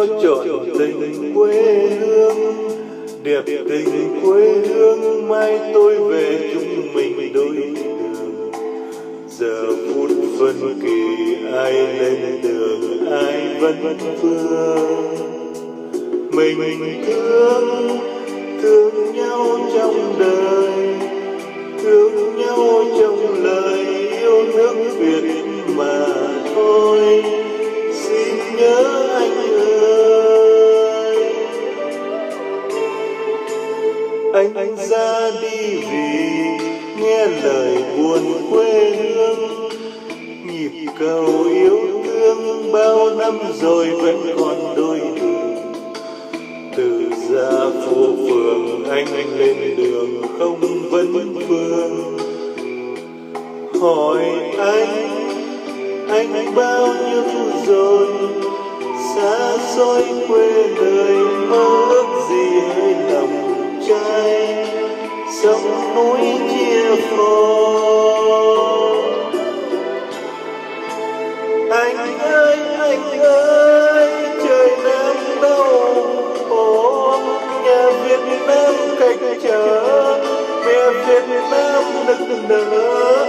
cho trọn tình quê hương. Đẹp tình quê hương mai tôi về chúng mình đôi đường. Giờ phút phân kỳ ai lên đường ai vẫn vương. Mình thương nhau trong đời, thương nhau trong lời yêu nước Việt mà thôi. Xin nhớ anh ơi, anh ra đi vì nghe lời buồn quê hương. Nhịp cầu yêu thương bao năm rồi vẫn còn đôi đường. Từ ra phố phường anh lên đường không vấn vương. Hỏi anh bao nhiêu rồi, xa xôi quê đời mơ ước gì hơi lòng trai, sông núi chia phôi. Anh ơi, trời Nam đâu khổ, nhà Việt Nam cách trở, mẹ Việt Nam nức nở.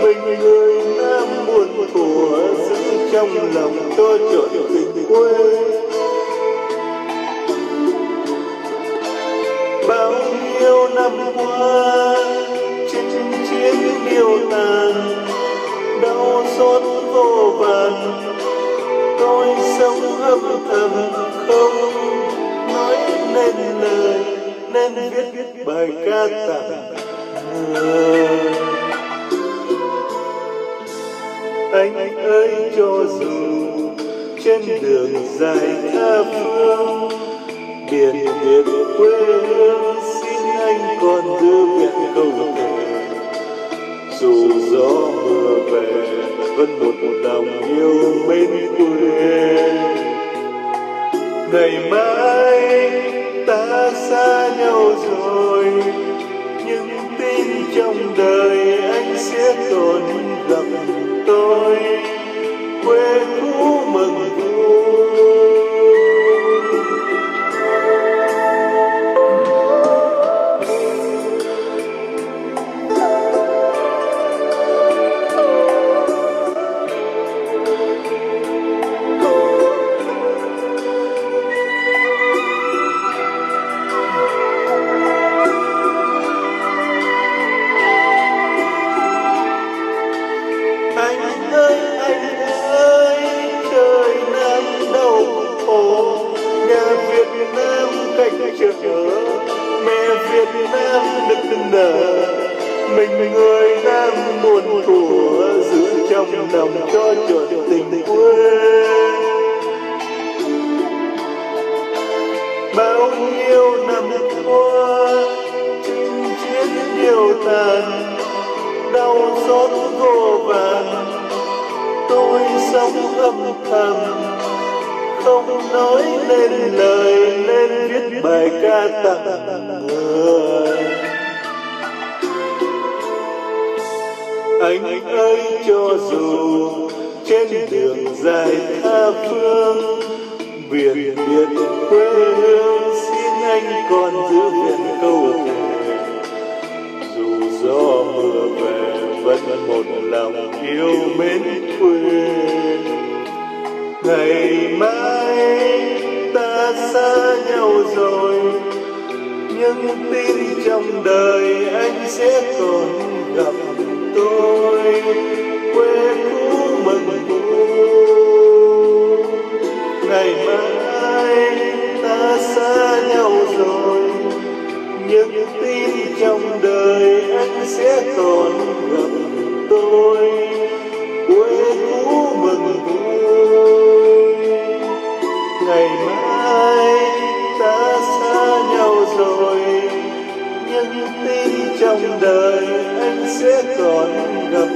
Mình người Nam buồn thủa giữ trong lòng cho trọn tình quê. Bao nhiêu năm qua chinh chiến điêu tàn, đau xót vô vàn, tôi sống âm thầm không nói nên lời, nên viết bài ca tặng người. Anh ơi, cho dù trên đường dài tha phương, biển biệt quê hương xin anh còn giữ vẹn câu thề. Dù gió mưa về vẫn một lòng yêu mến quê. Ngày mai ta xa nhau rồi, nhưng tin trong đời anh sẽ còn gặp tôi. Quê cũ mừng vui. Anh ơi, trời Nam đâu khổ, nhà Việt Nam cách trở, mẹ Việt Nam nức nở. Mình người Nam buồn thủa giữ trong lòng cho trọn tình quê. Bao nhiêu năm qua chinh chiến điêu tàn, đau xót vô vàn, tôi sống âm thầm không nói nên lời, nên viết bài ca tặng người. Anh ơi, cho dù trên đường dài tha phương, biển biệt quê hương xin anh còn giữ vẹn câu thề. Dù gió mưa về vẫn một lòng yêu mến quê. Ngày mai ta xa nhau rồi, nhưng tin trong đời anh sẽ còn gặp tôi. Quê cũ mừng vui. Ngày mai ta xa nhau rồi, nhưng tin trong đời anh sẽ còn gặp tôi. Quê cũ mừng vui. Ngày mai ta xa nhau rồi, nhưng tin trong đời anh sẽ còn gặp